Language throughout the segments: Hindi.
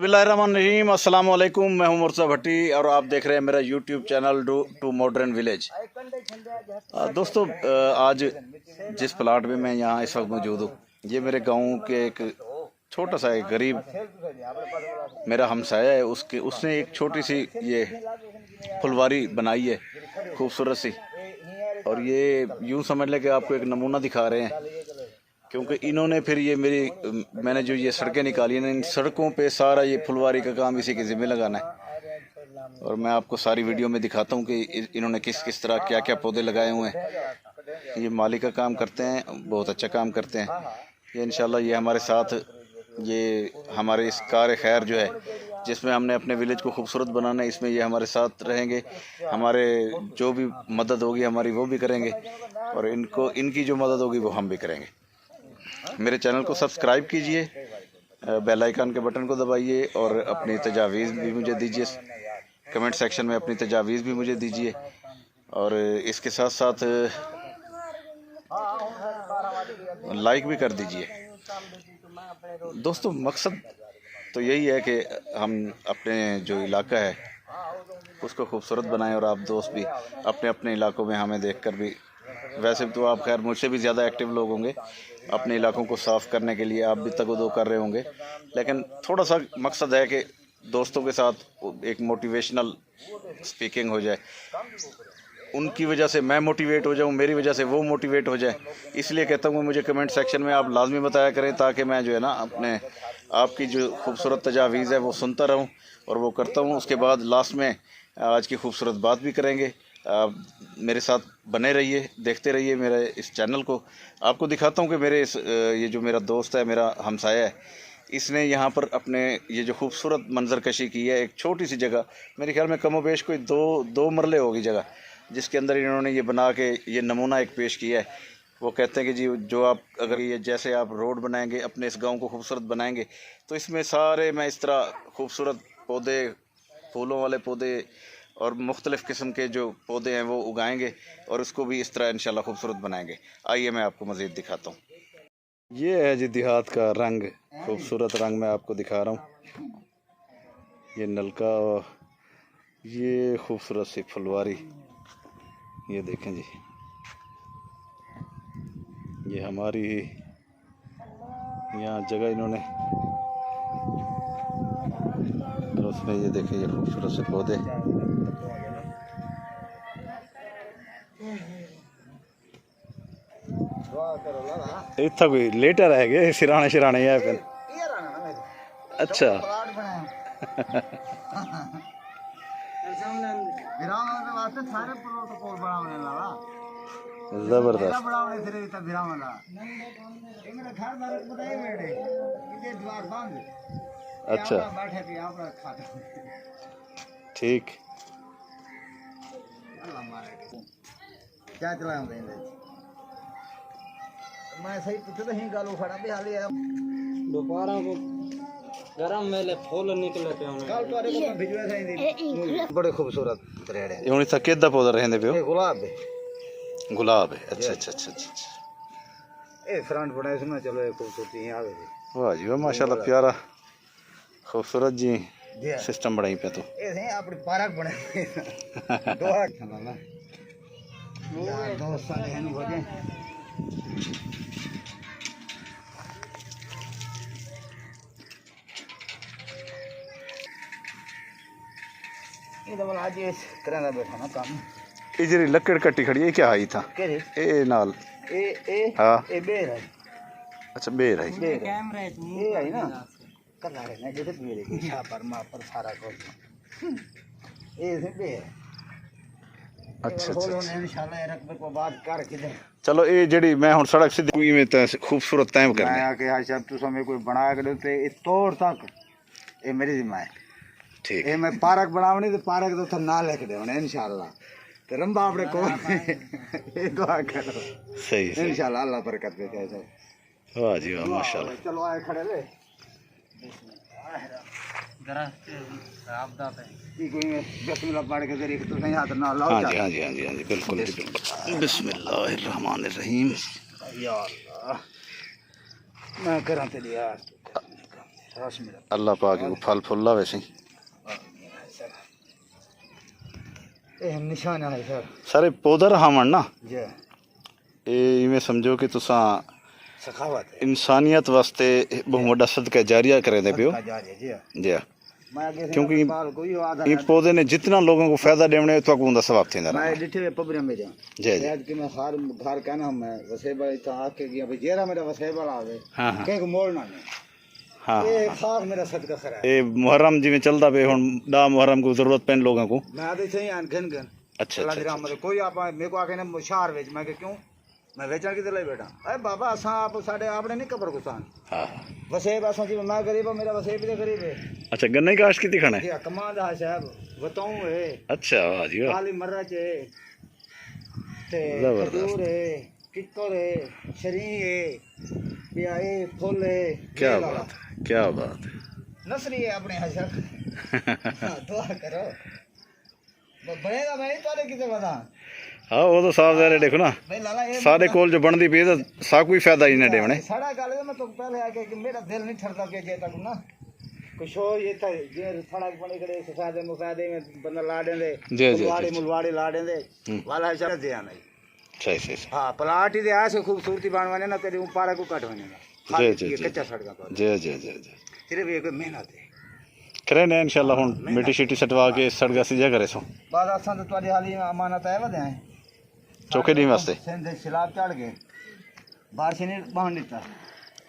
बिस्मिल्लाहिर्रहमानिर्रहीम, अस्सलाम वालेकुम। मैं हूं मुर्तज़ा भट्टी और आप देख रहे हैं मेरा YouTube channel to modern village. दोस्तों, आज जिस प्लाट में मैं यहाँ इस वक्त मौजूद हूँ, ये मेरे गांव के एक छोटा सा एक गरीब मेरा हमसाया है। उसने एक छोटी सी ये फुलवारी बनाई है, खूबसूरत सी। और ये यूँ समझ लें कि आपको एक नमूना दिखा रहे हैं, क्योंकि इन्होंने फिर ये मैंने जो ये सड़कें निकाली हैं, इन सड़कों पे सारा ये फुलवारी का काम इसी के ज़िम्मे लगाना है। और मैं आपको सारी वीडियो में दिखाता हूँ कि इन्होंने किस किस तरह क्या क्या पौधे लगाए हुए हैं। ये माली का काम करते हैं, बहुत अच्छा काम करते हैं। ये इंशाल्लाह ये हमारे साथ, ये हमारे इस कार खैर जो है, जिसमें हमने अपने विलेज को खूबसूरत बनाना है, इसमें ये हमारे साथ रहेंगे। हमारे जो भी मदद होगी हमारी वो भी करेंगे, और इनकी जो मदद होगी वो हम भी करेंगे। मेरे चैनल को सब्सक्राइब कीजिए, बेल आइकन के बटन को दबाइए, और अपनी तजावीज़ भी मुझे दीजिए। कमेंट सेक्शन में अपनी तजावीज़ भी मुझे दीजिए, और इसके साथ साथ लाइक भी कर दीजिए। दोस्तों, मकसद तो यही है कि हम अपने जो इलाका है उसको खूबसूरत बनाएं, और आप दोस्त भी अपने अपने इलाकों में हमें देखकर भी, वैसे तो आप खैर मुझसे भी ज़्यादा एक्टिव लोग होंगे, अपने इलाकों को साफ़ करने के लिए आप भी तगदो कर रहे होंगे। लेकिन थोड़ा सा मकसद है कि दोस्तों के साथ एक मोटिवेशनल स्पीकिंग हो जाए, उनकी वजह से मैं मोटिवेट हो जाऊं, मेरी वजह से वो मोटिवेट हो जाए। इसलिए कहता हूँ मुझे कमेंट सेक्शन में आप लाजमी बताया करें, ताकि मैं जो है ना अपने आपकी जो खूबसूरत तजावीज़ है वो सुनता रहूँ और वो करता हूँ। उसके बाद लास्ट में आज की खूबसूरत बात भी करेंगे। आप मेरे साथ बने रहिए, देखते रहिए मेरे इस चैनल को। आपको दिखाता हूँ कि ये जो मेरा दोस्त है, मेरा हमसाया है, इसने यहाँ पर अपने ये जो खूबसूरत मंजरकशी की है, एक छोटी सी जगह, मेरे ख्याल में कमोबेश कोई दो मरले होगी जगह, जिसके अंदर इन्होंने ये बना के ये नमूना एक पेश किया है। वो कहते हैं कि जी, जो आप अगर ये जैसे आप रोड बनाएंगे, अपने इस गांव को खूबसूरत बनाएंगे, तो इसमें सारे मैं इस तरह खूबसूरत पौधे, फूलों वाले पौधे और मुख्तलिफ़ किस्म के जो पौधे हैं वो उगाएंगे, और उसको भी इस तरह इंशाल्लाह खूबसूरत बनाएंगे। आइए मैं आपको मज़ीद दिखाता हूँ। ये है जी देहात का रंग, खूबसूरत रंग मैं आपको दिखा रहा हूँ। ये नलका और ये खूबसूरत सी फुलवारी, ये देखें जी, ये हमारी यहाँ जगह इन्होंने, और उसमें ये देखें ये खूबसूरत से पौधे। इतना कोई लेटर है कि सिराने शिराने है फिर। अच्छा जबरदस्त। अच्छा, ठीक। क्या चला मैं सही पूछे तो ही गालू खड़ा भी हाल दोपहर को गरम मेले फूल निकले पे कल तो अरे को भिजवा था बड़े खूबसूरत रेड़े यूं सा केदा पौधा रहंदे पियो, गुलाब है। अच्छा अच्छा अच्छा अच्छा। ए फ्रंट बड़ा इसमें चलो एक खूबसूरती आ गई। वाह जी वाह, माशाल्लाह, प्यारा खूबसूरत जी सिस्टम बनाई पे। तो ए सही अपनी पार्क बने दो हाथ ना दोस्त साले हैं हो गए। ये तो आज इस तरह का बैठा ना काम। ये जी लकड़ कट्टी खड़ी है, क्या आई था ए नाल ए हां ए बेर है। अच्छा, बेर है। कैमरा ये है ना कर रहे ना जैसे बेर की छा पर मां पर सारा कुछ ए से बेर। अच्छा अच्छा, इंशाल्लाह रकबे को बात कर के चलो ये जेडी मैं हुन सड़क सीधी में तो खूबसूरत तय करनी मैं के आज जब तू समय कोई बना के दे ए तोड़ तक ए मेरी जिम्मा है। ठीक ए मैं पार्क बनावनी तो पार्क तो ना लेके देवने इंशाल्लाह। तो रंबा अपने को ये दुआ करो। सही सही, इंशाल्लाह अल्लाह बरकत दे कैसे। वाह जी वाह, माशाल्लाह। चलो आए खड़े ले जरा आपदा पे की कोई बिस्मिल्लाह पढ़ के जरी तो सही हाथ ना लाओ। हाँ जी हाँ जी हाँ जी हाँ जी, बिल्कुल बिल्कुल। बिस्मिल्लाहिर्रहमानिर्रहीम। या अल्लाह मैं करा ते यार रस मेरा अल्लाह पाक को फल फुल्ला वैसे ये निशान है सर सारे पौधा रहावन ना जी ये इवें समझो कि तुसा सखावत है इंसानियत वास्ते बहुत बड़ा सदका जारिया करे दे पियो जी जी हाँ। मैं आगे क्योंकि बाल कोई आधा ये पौधे ने जितना लोगों को फायदा देने तो उनका सवाब थी मैं डिठे पबरे में जा जी जी आज कि मैं हर घर कहना मैं वसेबा इतना आके गया भाई जेरा मेरा वसेबा आवे हाँ हाँ कहीं को मोड़ना नहीं हाँ ये खास मेरा सदका खरा है ये मुहर्रम जिमें चलता पे हुन डा मुहर्रम को जरूरत पैन लोगों को मैं आदे सही आन घन घन अच्छा अल्लाह अच्छा दी रहमत कोई आप मेरे को आके ना मुशार वेच मैं कि क्यों मैं वेचण किते लई बैठा अरे बाबा असा आप साडे आपने नहीं कबर गुसान हाँ वसेब असा जी मैं गरीब हूं, मेरा वसेब भी तो गरीब है अच्छा गन्ने की काश कितनी खाना है ये कमांड है साहब बताऊं है अच्छा वाह जी वाह काली मर्च है ते जबरदस्त। खजूर है किक्कर है शरी है बियाए फूल है क्या ये लाला। बात है क्या बात है नसरी है अपने हशर दुआ करो बनेगा मैं तो किते बता हाँ वो तो साफ जारे देखो ना भाई लाला ये सारे कोल जो बनती पी तो सा कोई फायदा ही नहीं देवने साड़ा गल मैं तो पहले आके कि मेरा दिल नहीं ठरता के जे तक ना कुछ हो ये था जे थड़ा बने करे सफादे मुफादे में बंदा ला देंदे जी, जी, मुलवाड़ी जी। मुलवाड़ी ला देंदे वाला है चल दे नहीं सही सही सही। हां प्लाट ही दे ऐसे खूबसूरती बनवाने ना तेरी ऊपर को कटवाने ना जी जी जी कच्चा सड़का पर जी जी जी जी सिर्फ एक मेहनत है करे ने इंशाल्लाह हुन मिट्टी शिट्टी सटवा के सड़गा सीधा करे सो बाद असां तो तुम्हारी हाली अमानत है वदे चौके नहीं वास्ते सिंध सिलाब चढ़ गए बारिश नहीं बहन देता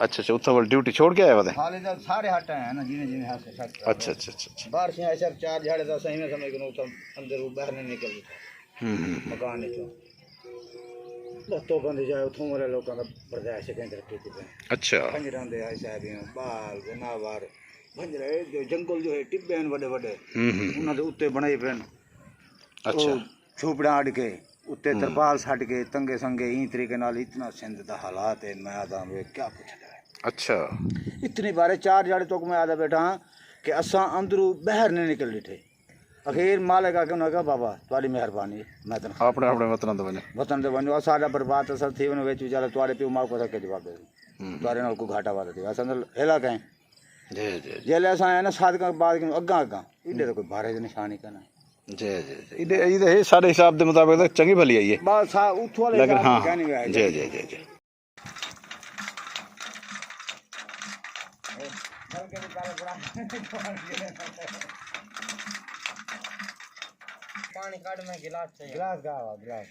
अच्छा अच्छा उत्थे वाल ड्यूटी छोड़ के आया वदे हाली तो सारे हट आए हैं ना जिने जिने हाथ से अच्छा अच्छा अच्छा अच्छा बारिश ऐसा चार झाड़े तो सही में समय को तो अंदर बाहर नहीं निकल मकान चो तो बंद जाए उथों वाले लोगों का बर्दाश्त केंद्र की पे अच्छा पंजरां दे ऐसा भी बाल जनावर पंजरे जो जंगल जो है टिब्बे हैं बड़े बड़े उन्हां दे उत्ते बनाए पेन अच्छा झोपड़ा अड़ के उत्ते तरपाल छड़ के तंगे संगे ई तरीके नाल इतना सिंध दा हालात है मैं आदा वे क्या कुछ है अच्छा इतनी बारे चार जाड़े तो मैं आदा बैठा कि असा अंदरू बाहर नहीं निकल लिठे अखीर मालिक आके उन्हें कहा बाबा तुम्हारी मेहरबानी मैं तो अपने अपने वतन तो बने वतन दे वनो साडा बर्बाद असर थी वने वेच विचारे तुम्हारे पियो मां को के जवाब दे तुम्हारे नाल को घाटा वादा थी असन हेला कहें जी जी जेले असा है ना साध का बाद के अग्गा अग्गा इडे तो कोई भारे दी निशानी करना जी जी जी इधर है सारे हिसाब के मुताबिक तो चंगी भली आई है बस सा उठ वाले लेकिन हाँ कहने में जी जी जी जी पानी काट में गिलास चाहिए गिलास का आवा गिलास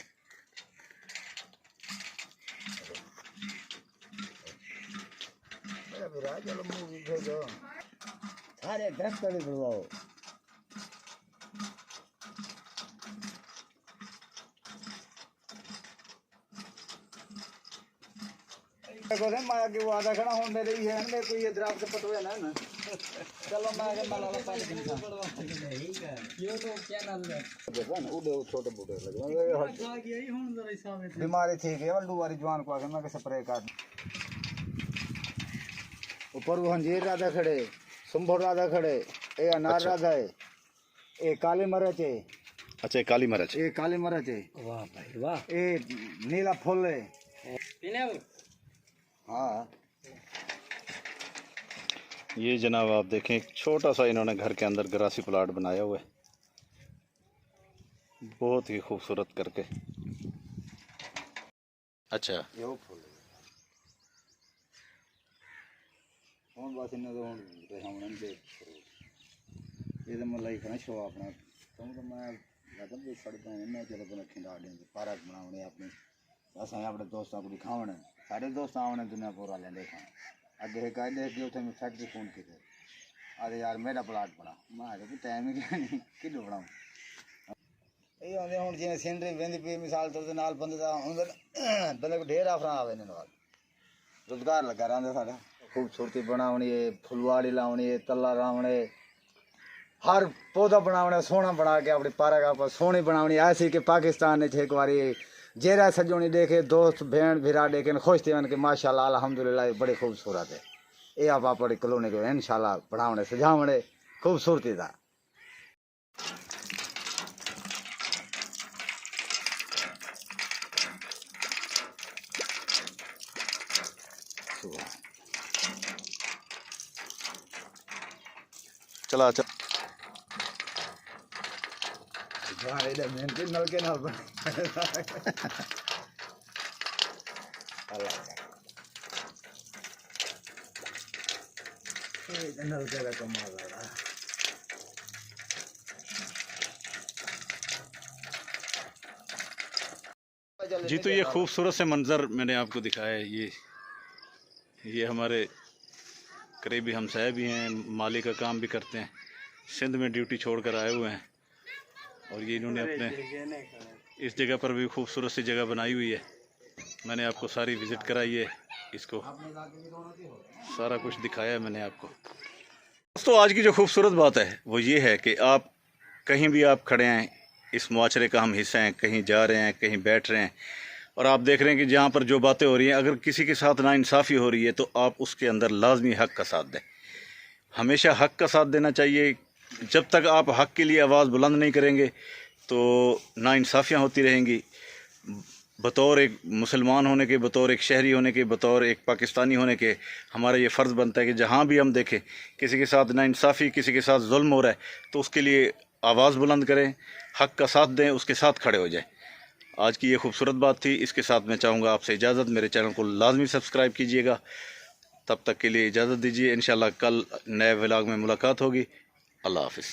मेरा बुरा चलो मूवी भेजो अरे दस कर दो देखो रे माया के वादा खड़ा हो मेरे ही है मेरे को ये द्राव से पटवे ना चलो मैं आगे माला पानी दिन ये तो चैनल है देखो ना उड़े छोटे बूटे लगे बीमारी थी के वल्लू वाली जवान को आगे मैं के स्प्रे कर ऊपर वो हंजीर राधा खड़े सुंभर राधा खड़े ए अनार राधा है ए काली मरच है अच्छा काली मिर्च ए काली मरच है वाह भाई वाह ए नीला फूल है हाँ ये जनाब आप देखें एक छोटा सा इन्होंने घर के अंदर ग्रासी प्लाट बनाया हुआ है बहुत ही खूबसूरत करके अच्छा ये वो फूल कौन बात इन्हें तो हमने दे ये तो मतलब इतना शो अपना तुम तो मैं लगन भी पड़ता है मैं चलो तो खिंडा देंगे पार्क बनाने अपनी अस अपने दोस्तों को दिखावने सारे दोस्त आवने दुनिया पूरा लें देखा अगे एक आए देख गए उसे मैं फैक्ट्री फोन की थे अरे यार मेरा प्लाट बना मैं कि टाइम ही नहीं कि बनाऊँ ये आंदे हुन जिवें सीनरी वेंदी पई मिसाल तौर ते नाल बंदे दा हुंदा बंदे को ढेर आफरा आवे ने नाल रोजगार लगा रहा साडा खूबसूरती बनावनी है फुलवाड़ी लावनी है तला लावने हर पौधा बनावना सोहना बना के अपनी पार्क आप सोहनी बनावनी ऐसी कि पाकिस्तान ने एक बारी जेरा सजोनी देखे दोस्त भेड़ भिरा देखे खुश थे कि माशाल्लाह अल्हम्दुलिल्लाह बड़ी खूबसूरत है ये आप अपनी कॉलोनी को इंशाल्लाह बढ़ावने सजावने खूबसूरती दा चला चल जवान इधर मेहनती नलके नाल बने ये नलके का कमाल है जी। तो ये खूबसूरत से मंज़र मैंने आपको दिखाया है। ये हमारे करीबी हमसाए भी हैं, माली का काम भी करते हैं, सिंध में ड्यूटी छोड़कर आए हुए हैं। और ये इन्होंने अपने इस जगह पर भी खूबसूरत सी जगह बनाई हुई है। मैंने आपको सारी विज़िट कराई है, इसको सारा कुछ दिखाया है मैंने आपको। दोस्तों आज की जो खूबसूरत बात है वो ये है कि आप कहीं भी आप खड़े हैं, इस मुआशरे का हम हिस्सा हैं, कहीं जा रहे हैं, कहीं बैठ रहे हैं, और आप देख रहे हैं कि जहाँ पर जो बातें हो रही हैं, अगर किसी के साथ नाइंसाफ़ी हो रही है तो आप उसके अंदर लाजमी हक़ का साथ दें। हमेशा हक़ का साथ देना चाहिए। जब तक आप हक़ के लिए आवाज़ बुलंद नहीं करेंगे तो नाइंसाफ़ियाँ होती रहेंगी। बतौर एक मुसलमान होने के, बतौर एक शहरी होने के, बतौर एक पाकिस्तानी होने के, हमारा ये फ़र्ज़ बनता है कि जहाँ भी हम देखें किसी के साथ नाइंसाफ़ी, किसी के साथ जुल्म हो रहा है, तो उसके लिए आवाज़ बुलंद करें, हक़ का साथ दें, उसके साथ खड़े हो जाएं। आज की ये खूबसूरत बात थी। इसके साथ मैं चाहूँगा आपसे इजाज़त। मेरे चैनल को लाजमी सब्सक्राइब कीजिएगा। तब तक के लिए इजाज़त दीजिए। इंशाल्लाह कल नए व्लॉग में मुलाकात होगी। अल्लाह हाफ़िज़।